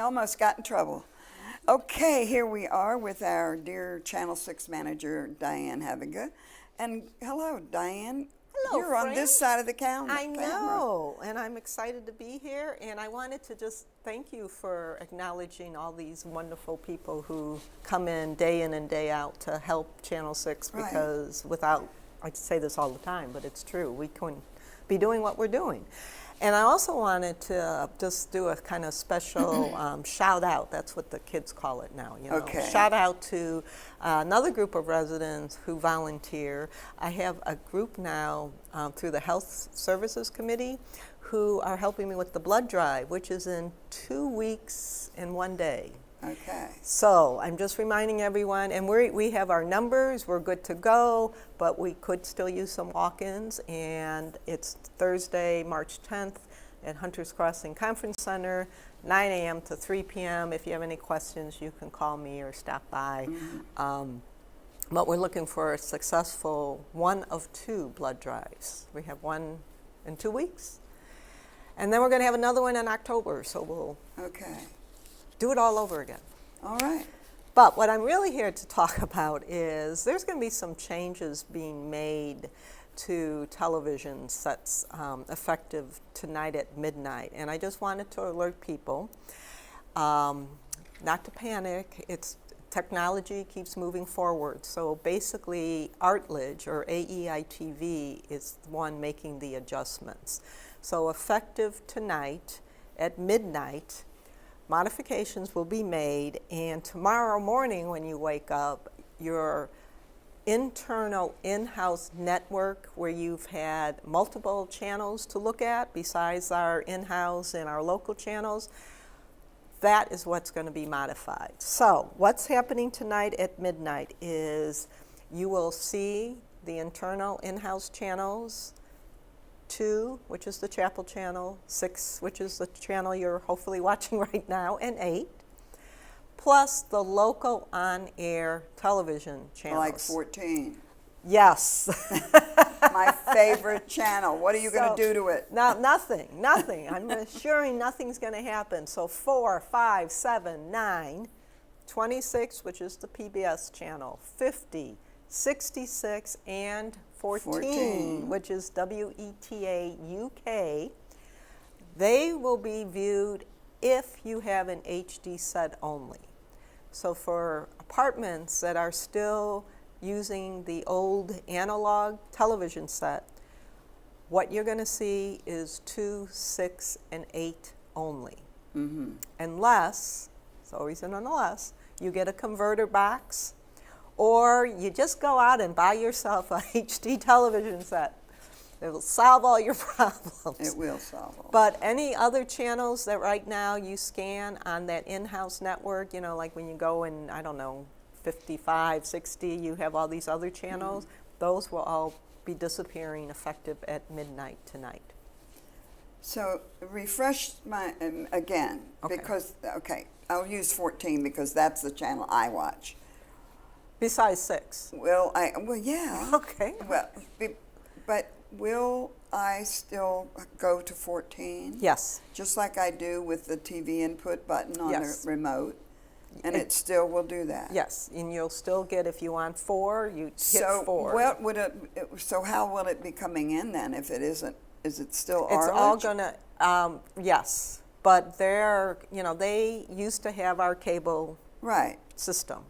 almost got in trouble. Okay, here we are with our dear Channel 6 manager, Diane Haviga. And hello, Diane. Hello, You're on this side of the camera. I know, and I'm excited to be here. And I wanted to just thank you for acknowledging all these wonderful people who come in and day out to help Channel 6, because without, I say this all the time, but it's true, we couldn't be doing what we're doing. And I also wanted to just do a kind of special shout out. That's what the kids call it now. You know? Okay. Shout out to another group of residents who volunteer. I have a group now through the Health Services Committee who are helping me with the blood drive, which is in 2 weeks and 1 day. Okay. So I'm just reminding everyone, and we have our numbers, we're good to go, but we could still use some walk-ins, and it's Thursday, March 10th at Hunters Crossing Conference Center, 9 a.m. to 3 p.m. If you have any questions, you can call me or stop by. But we're looking for a successful 1 of 2 blood drives. We have one in 2 weeks, and then we're going to have another one in October, so we'll do it all over again. All right. But what I'm really here to talk about is there's going to be some changes being made to television sets effective tonight at midnight. And I just wanted to alert people not to panic. Technology keeps moving forward. So basically, Artledge, or AEI-TV, is the one making the adjustments. So effective tonight at midnight, modifications will be made, and tomorrow morning when you wake up, your internal in-house network, where you've had multiple channels to look at besides our in-house and our local channels, that is what's going to be modified. So what's happening tonight at midnight is you will see the internal in-house channels, 2, which is the Chapel channel, 6, which is the channel you're hopefully watching right now, and 8, plus the local on-air television channels. Like 14. Yes. My favorite channel. What are you going to do to it? Nothing. I'm assuring nothing's going to happen. So 4, 5, 7, 9, 26, which is the PBS channel, 50, 66, and 14, which is WETA UK, they will be viewed if you have an HD set only. So for apartments that are still using the old analog television set, what you're going to see is 2, 6, and 8 only. Unless, it's always an unless, you get a converter box, or you just go out and buy yourself a HD television set. It will solve all your problems. It will solve all. But any other channels that right now you scan on that in-house network, you know, like when you go in, I don't know, 55, 60, you have all these other channels, those will all be disappearing effective at midnight tonight. So refresh my, again, because, I'll use 14 because that's the channel I watch. Besides 6. Well, yeah. Okay. Well, but will I still go to 14? Yes. Just like I do with the TV input button on the remote, and it still will do that. Yes, and you'll still get, if you want 4, you hit 4. Well, so how will it be coming in then if it isn't? Is it still Artledge? It's all gonna, yes, but they used to have our cable system.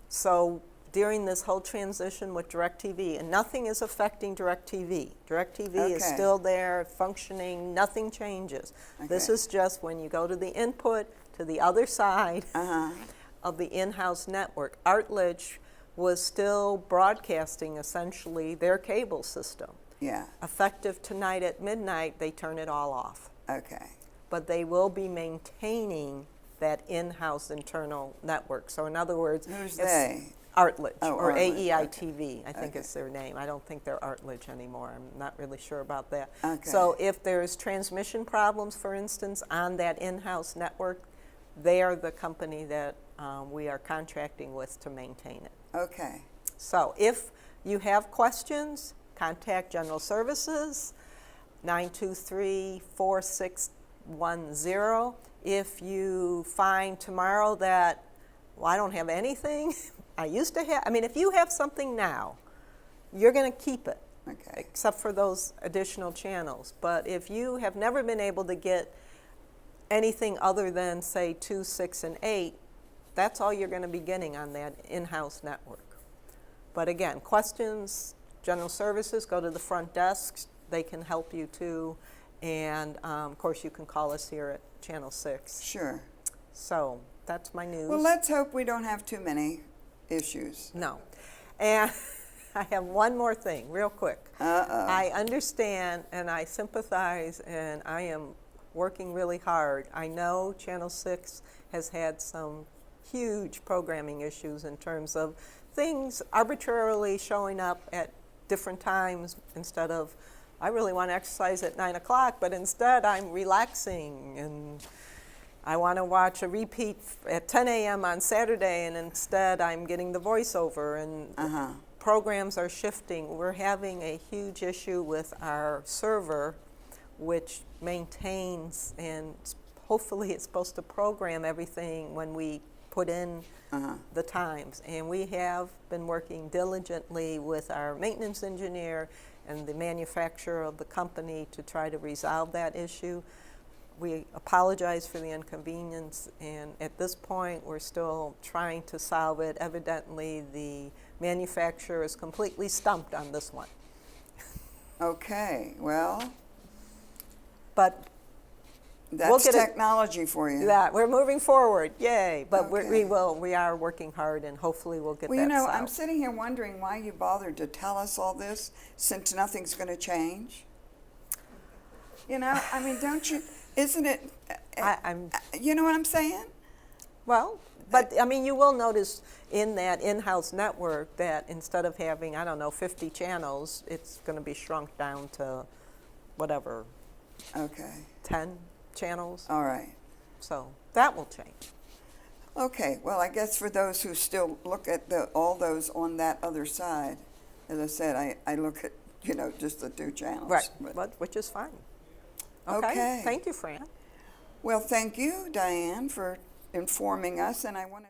So during this whole transition with DirecTV, and nothing is affecting DirecTV. DirecTV is still there, functioning, nothing changes. This is just when you go to the input, to the other side of the in-house network. Artledge was still broadcasting essentially their cable system. Yeah. Effective tonight at midnight, they turn it all off. Okay. But they will be maintaining that in-house internal network. So in other words, who's they? Artledge, or Artledge. AEI-TV, I think is their name. I don't think they're Artledge anymore. I'm not really sure about that. Okay. So if there's transmission problems, for instance, on that in-house network, they are the company that we are contracting with to maintain it. Okay. So if you have questions, contact General Services, 923-46 10. If you find tomorrow that, well, I don't have anything, I used to have, I mean, if you have something now, you're going to keep it, Okay. except for those additional channels. But if you have never been able to get anything other than, say, 2, 6, and 8, that's all you're going to be getting on that in-house network. But again, questions, general services, go to the front desk. They can help you too. And of course, you can call us here at Channel 6. Sure. So that's my news. Well, let's hope we don't have too many issues. No. And I have one more thing, real quick. Uh-oh. I understand and I sympathize, and I am working really hard. I know Channel 6 has had some huge programming issues in terms of things arbitrarily showing up at different times instead of, I really want to exercise at 9 o'clock, but instead I'm relaxing and I want to watch a repeat at 10 a.m. on Saturday, and instead I'm getting the voiceover, and programs are shifting. We're having a huge issue with our server, which maintains and hopefully it's supposed to program everything when we put in the times. And we have been working diligently with our maintenance engineer and the manufacturer of the company to try to resolve that issue. We apologize for the inconvenience, and at this point we're still trying to solve it. Evidently the manufacturer is completely stumped on this one. Okay, well, But that's we'll get it. technology for you. Yeah, we're moving forward, yay. But Okay. we are working hard, and hopefully we'll get Well, that you know, solved. I'm sitting here wondering why you bothered to tell us all this since nothing's going to change. You know, I mean, don't you, isn't it, I'm you know what I'm saying? Well, but I mean, you will notice in that in-house network that instead of having, I don't know, 50 channels, it's going to be shrunk down to whatever, Okay, 10 channels. all right. So that will change. Okay, well, I guess for those who still look at all those on that other side, as I said, I look at, you know, just the 2 channels. Right, But- which is fine. Okay. Thank you, Fran. Well, thank you, Diane, for informing us, and I want to